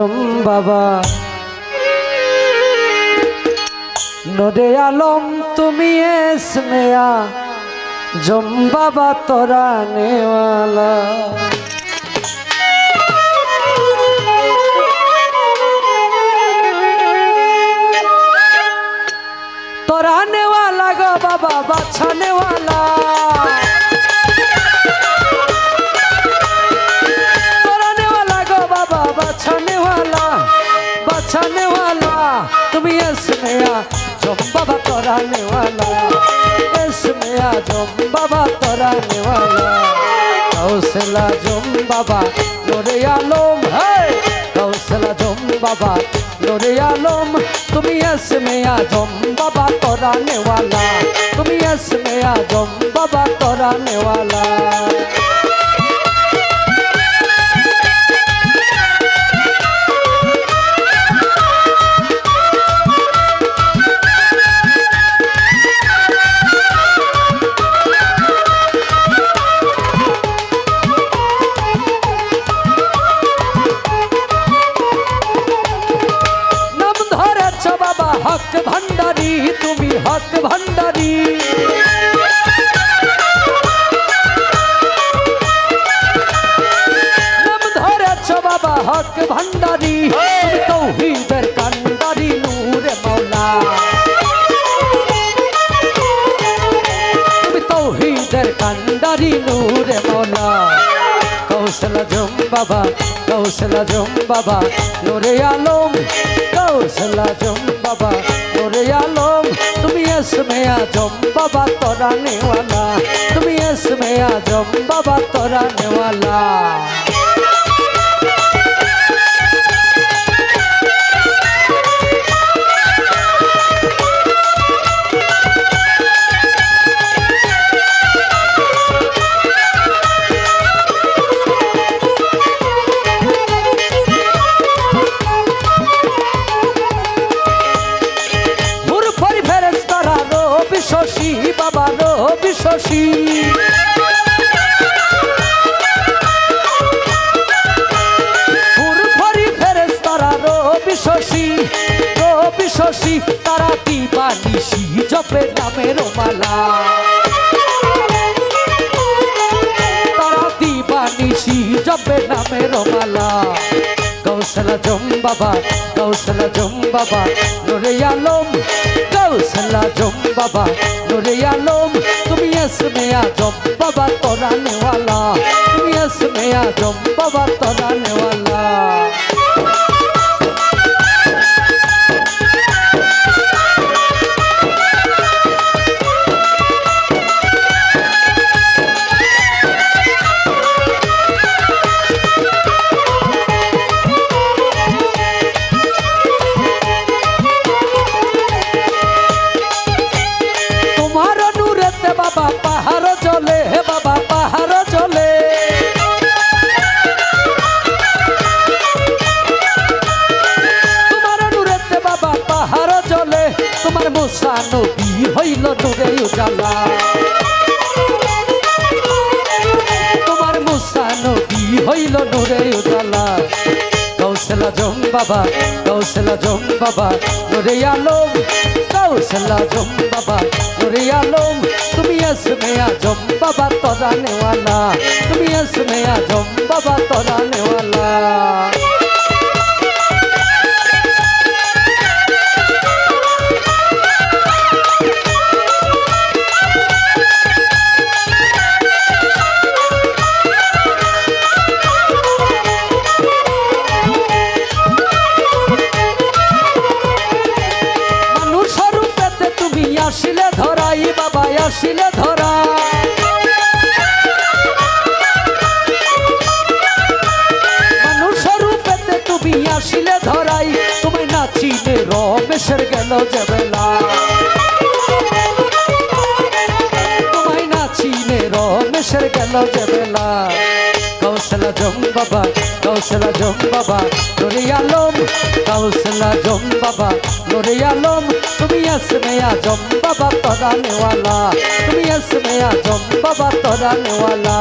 বাবা নদে আলম তুমি এসমেয়া জম বাবা তোরা নেওয়ালা তোরা নেওয়ালা গো বাবা বাছা নেওয়ালা बचाने वाला तुम्हें इसमें आ जो बाबा तोराने वाला इसमें आ जो बाबा तोराने वाला कौशला जो बाबा नूरे आलम है कौशला जो बाबा नूरे आलम तुम्हें इसमें आ जो बाबा तोराने वाला तुम्हें इसमें आ जो बाबा तोराने वाला हक भंडारी तुम्ही हक भंडारी नाम धरेছ बाबा हक भंडारी তুমি তৌহিদের কান্ডারি নূরে মওলা তুমি তৌহিদের কান্ডারি নূরে মওলা কৌশলা জম বাবা কৌশলা জম বাবা নূরে আলম कौशला जम बाबा नूरे आलम तुम्हें इसमें आ जम बाबा तोराने वाला तुम्हें इसमें आ जम बाबा तोराने वाला শশী বাবা রবি শশী ফুরফরি ফেরেশতারা রবি শশী তারা দিবানিশি জপে নামের মালা তারা দিবানিশি জপে নামের মালা कौशला जम बाबा नूरे आलम कौशला जम बाबा नूरे आलम तुम्हें इसमें आ जम बाबा तोराने वाला तुम्हें इसमें आ जम बाबा तोराने वाला बाबा पहाड़ चले हे बाबा पहाड़ चले तुम्हारे नूरेते बाबा पहाड़ चले तुम्हार मूसा नबी हইল नूरे उजाला तुम्हार मूसा नबी हইল नूरे उजाला कौशला जम बाबा नूरे आलम कौशला जम बाबा नूरे आलम तुम्हें इसमें आ जम बाबा तोराने वाला तुम्हें इसमें आ जम बाबा तोराने वाला আসিলে ধরাই বাবা আসিলে ধরা মানুষ রূপেতে তুমি আসিলে ধরাই তুমি নাচিলে রমেশের গেল যে বেলা তোমায় নাচিলে রমেশের গেল যে বেলা कौशला जम बाबा नूरे आलम कौशला जम बाबा नूरे आलम तुम्हें इसमें आ जम बाबा तोराने वाला तुम्हें इसमें आ जम बाबा तोराने वाला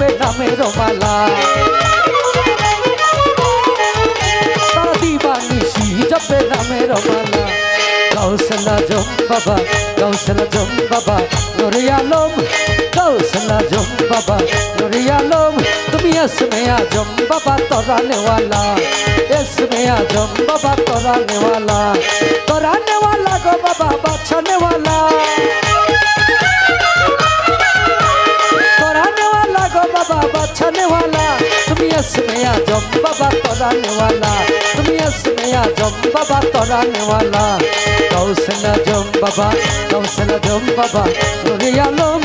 জপে নামের মালা তারা দিবানিশি জপে নামের মালা গৌসল আজম বাবা গৌসল আজম বাবা নুরে আলম গৌসল আজম বাবা নুরে আলম তুমি ইসমে আজম বাবা তরানে वाला ইসমে আজম বাবা তরানে वाला গো বাবা বাঁচানে वाला তরানে वाला গো বাবা বাঁচানে वाला তুমি ইসমে আজম বাবা তরানে वाला তুমি ইসমে আজম বাবা তরানে वाला গৌসল আজম বাবা গৌসল আজম বাবা নুরে আলম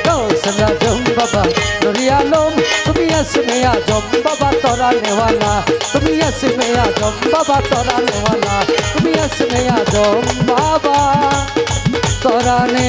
গৌসল আজম বাবা নুরে আলম তুমি ইসমে আজম বাবা তরানে वाला তুমি ইসমে আজম বাবা তরানে वाला তুমি ইসমে আজম বাবা তরানে